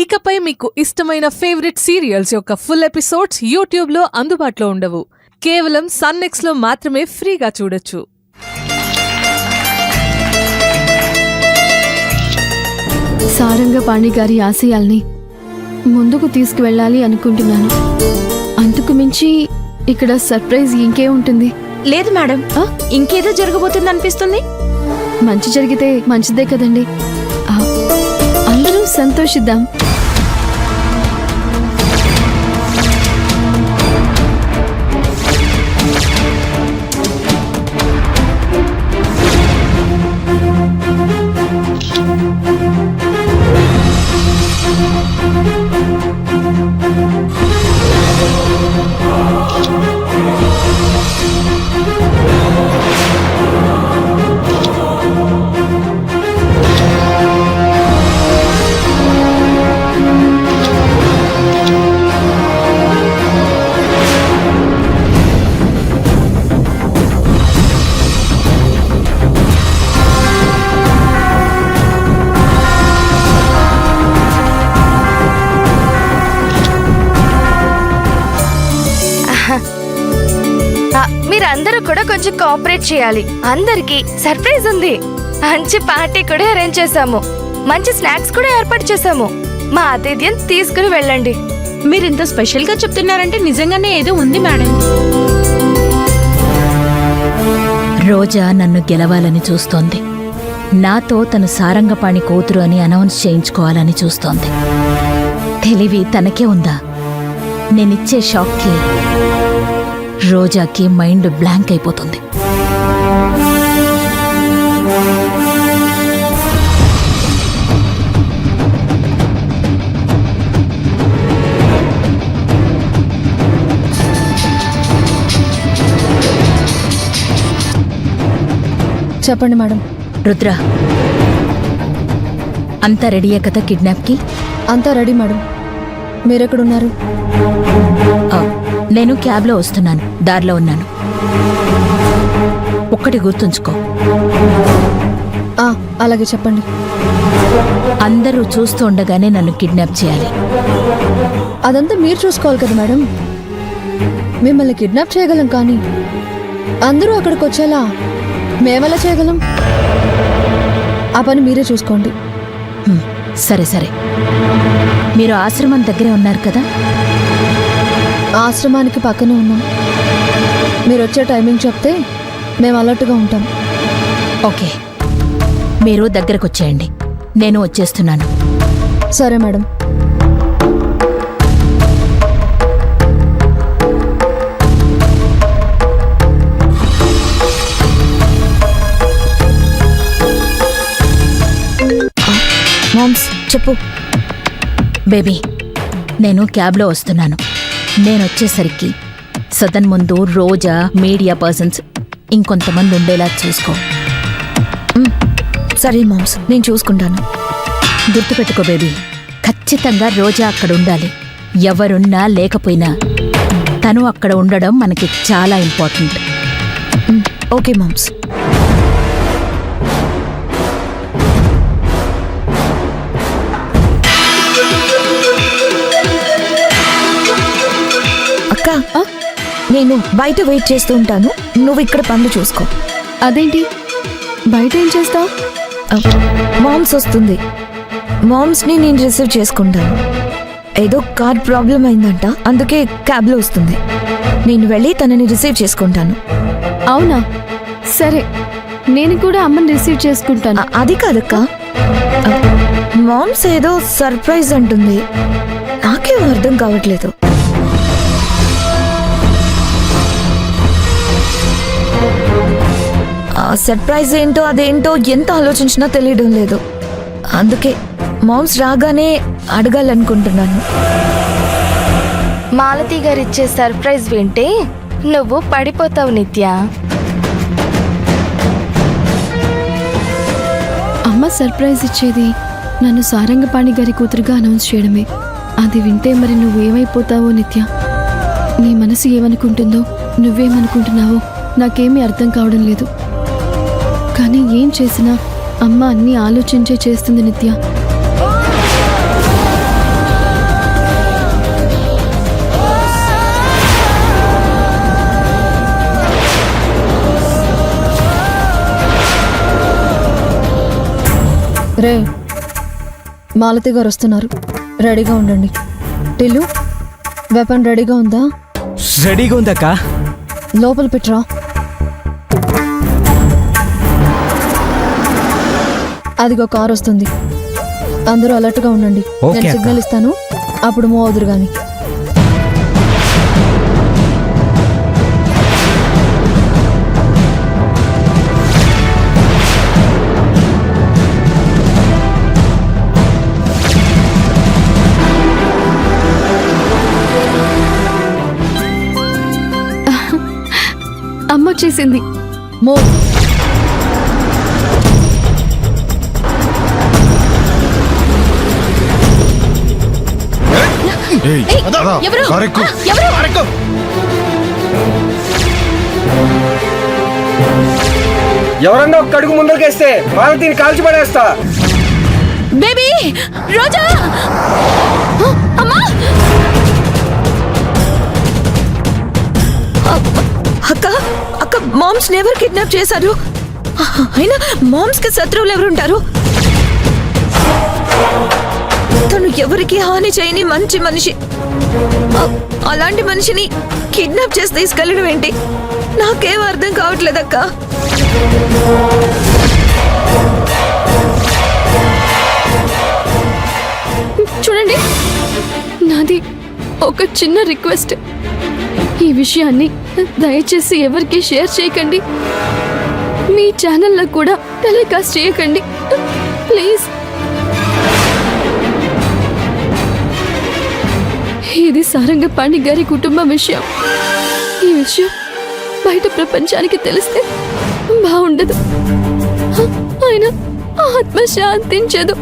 ఇకపై మీకు ఇష్టమైన ఫేవరెట్ సీరియల్స్ యొక్క ఫుల్ ఎపిసోడ్స్ యూట్యూబ్లో అందుబాటులో ఉండవు. కేవలం సన్నెక్స్లో మాత్రమే ఫ్రీగా చూడొచ్చు. సారంగపాణి గారి ఆశయాల్ని ముందుకు తీసుకువెళ్ళాలి అనుకుంటున్నాను. అంతకు మించి ఇక్కడ సర్ప్రైజ్ ఇంకే ఉంటుంది. లేదు మేడం, ఇంకేదో జరగబోతుంది అనిపిస్తుంది. మంచి జరిగితే మంచిదే కదండి. అందరూ సంతోషిద్దాం. మీరందరూ కూడా కొంచెం కోఆపరేట్ చేయాలి. అందరికి సర్ప్రైజ్ ఉంది. మంచి పార్టీ కూడా అరేంజ్ చేశాము. మంచి స్నాక్స్ కూడా ఏర్పాటు చేశాము. మా ఆతిథ్యం తీసుకుని వెళ్ళండి. మీరింత స్పెషల్ గా చెప్తున్నారంటే నిజంగానే ఏదో ఉంది మేడం. రోజా నన్ను గెలవాలని చూస్తోంది. నాతో తను సారంగపాణి కూతురు అని అనౌన్స్ చేయించుకోవాలని చూస్తోంది. తెలివి తనకే ఉందా? నేనిచ్చే షాక్కి రోజాకి మైండ్ బ్లాంక్ అయిపోతుంది. చెప్పండి మేడం. రుద్ర, అంతా రెడీయే కదా కిడ్నాప్కి? అంతా రెడీ మేడం. మీరెక్కడున్నారు? నేను క్యాబ్లో వస్తున్నాను. దారిలో ఉన్నాను. ఒక్కటి గుర్తుంచుకో. అలాగే చెప్పండి. అందరూ చూస్తూ ఉండగానే నన్ను కిడ్నాప్ చేయాలి. అదంతా మీరు చూసుకోవాలి కదా మేడం. మిమ్మల్ని కిడ్నాప్ చేయగలం, కానీ అందరూ అక్కడికి వచ్చేలా మేమెలా చేయగలం? ఆ పని మీరే చూసుకోండి. సరే సరే. మీరు ఆశ్రమం దగ్గరే ఉన్నారు కదా? ఆశ్రమానికి పక్కనే ఉన్నాం. మీరు వచ్చే టైమింగ్ చెప్తే మేము అలర్ట్గా ఉంటాం. ఓకే, మీరు దగ్గరకు వచ్చేయండి. నేను వచ్చేస్తున్నాను. సరే మేడం. మామ్స్ చెప్పు. బేబీ, నేను క్యాబ్లో వస్తున్నాను. నేనొచ్చేసరికి సదన్ ముందు రోజా, మీడియా పర్సన్స్, ఇంకొంతమంది ఉండేలా చూసుకో. సరే మామ్స్, నేను చూసుకుంటాను. గుర్తుపెట్టుకో బేబీ, ఖచ్చితంగా రోజా అక్కడ ఉండాలి. ఎవరున్నా లేకపోయినా తను అక్కడ ఉండడం మనకి చాలా ఇంపార్టెంట్. Okay moms. అక్క, నేను బయట వెయిట్ చేస్తూ ఉంటాను. నువ్వు ఇక్కడ పనులు చూసుకో. అదేంటి, బయట ఏం చేస్తావు? మామ్స్ వస్తుంది. మామ్స్ని నేను రిసీవ్ చేసుకుంటాను. ఏదో కార్ ప్రాబ్లం అయిందంట, అందుకే క్యాబ్లో వస్తుంది. నేను వెళ్ళి తనని రిసీవ్ చేసుకుంటాను. అవునా? సరే, నేను కూడా అమ్మని రిసీవ్ చేసుకుంటాను. అది కాదక్క, మామ్స్ ఏదో సర్ప్రైజ్ అంటుంది. నాకేం అర్థం కావట్లేదు. సర్ప్రైజ్ ఏంటో అదేంటో ఎంత ఆలోచించినా తెలియడం లేదు. అందుకే మామ్స్ రాగానే అడగాలనుకుంటున్నాను. మాలతి గారు ఇచ్చే సర్ప్రైజ్ వింటే నువ్వు పడిపోతావు నిత్య. అమ్మ సర్ప్రైజ్ ఇచ్చేది నన్ను సారంగపాణి గారి కూతురుగా అనౌన్స్ చేయడమే. అది వింటే మరి నువ్వేమైపోతావో నిత్య. నీ మనసు ఏమనుకుంటుందో, నువ్వేమనుకుంటున్నావో నాకేమీ అర్థం కావడం లేదు. కానీ ఏం చేసినా అమ్మ అన్నీ ఆలోచించే చేస్తుంది నిత్య. రే మాలతి గారు వస్తున్నారు, రెడీగా ఉండండి. టిల్లు, వెపన్ రెడీగా ఉందా? రెడీగా ఉందక్క. లోపల పెట్టరా. అదిగో కార్ వస్తుంది, అందరూ అలర్ట్గా ఉండండి. ఓకే నేను అక్క. సిగ్నల్ ఇస్తాను, అప్పుడు మూవ్ అవుదురు గాని. అమ్మ వచ్చేసింది. మూవ్. ఎవరన్నా ఒక్క అడుగు ముందరికేస్తే మాలతీని కాల్చి పడేస్తా. బేబీ రోజా, అమ్మా. అక్క అక్క మామ్స్ ఎవరు కిడ్నాప్ చేశారు? అయినా మామ్స్ కి శత్రువులు ఎవరుంటారు? తను ఎవరికి హాని చేయని మంచి మనిషి. అలాంటి మనిషిని కిడ్నాప్ చేసి తీసుకెళ్ళడం ఏంటి? నాకేం అర్థం కావట్లేదక్క. చూడండి, నాది ఒక చిన్న రిక్వెస్ట్. ఈ విషయాన్ని దయచేసి ఎవరికి షేర్ చేయకండి. మీ ఛానల్లో కూడా టెలికాస్ట్ చేయకండి ప్లీజ్. ఇది సారంగపాణి గారి కుటుంబ విషయం. ఈ విషయం బయట ప్రపంచానికి తెలిస్తే బాగుండదు. ఆయన ఆత్మ శాంతించదు.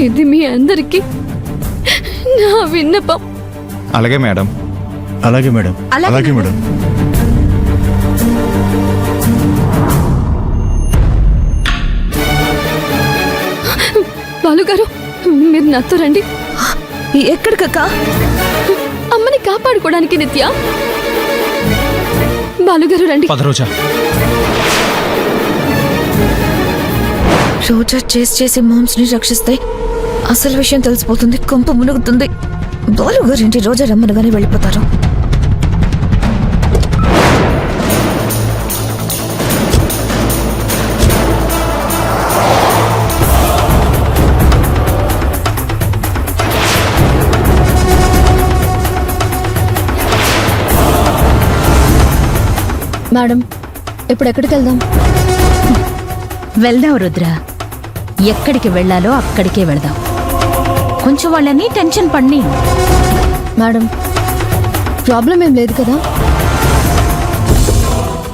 ఇది మీ అందరికీ నా విన్నపం. అలాగే మేడం. అలాగే మేడం. అలాగే మేడం. బాలుగారు, మీరు నాతో రండి. ఎక్కడికక్క? అమ్మని కాపాడుకోవడానికి. నిత్య, బాలుగారు రండి. రోజా, రోజా చేసి మామ్స్ ని రక్షిస్తే అసలు విషయం తెలిసిపోతుంది. కొంప మునుగుతుంది. బాలు గారింటి రోజా రమ్మనగానే వెళ్ళిపోతారు. మేడం, ఇప్పుడు ఎక్కడికి వెళ్దాం? వెళ్దాం రుద్ర, ఎక్కడికి వెళ్ళాలో అక్కడికే వెళదాం. కొంచెం వాళ్ళని టెన్షన్ పడిని. మేడం, ప్రాబ్లం ఏం లేదు కదా?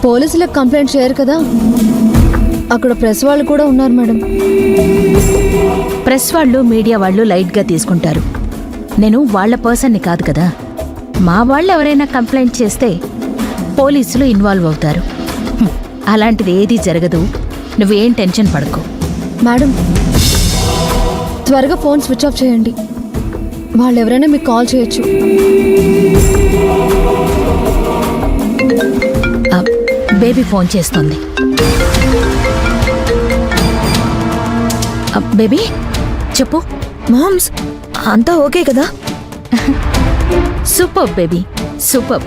పోలీసులకు కంప్లైంట్ చేయరు కదా? అక్కడ ప్రెస్ వాళ్ళు కూడా ఉన్నారు మేడం. ప్రెస్ వాళ్ళు, మీడియా వాళ్ళు లైట్గా తీసుకుంటారు. నేను వాళ్ళ పర్సన్ని కాదు కదా. మా వాళ్ళు ఎవరైనా కంప్లైంట్ చేస్తే పోలీసులు ఇన్వాల్వ్ అవుతారు. అలాంటిది ఏదీ జరగదు. నువ్వేం టెన్షన్ పడకు. మేడం, త్వరగా ఫోన్ స్విచ్ ఆఫ్ చేయండి. వాళ్ళు ఎవరైనా మీకు కాల్ చేయొచ్చు. బేబీ ఫోన్ చేస్తుంది. బేబీ చెప్పు. మామ్స్ అంతా ఓకే కదా? Super baby, super.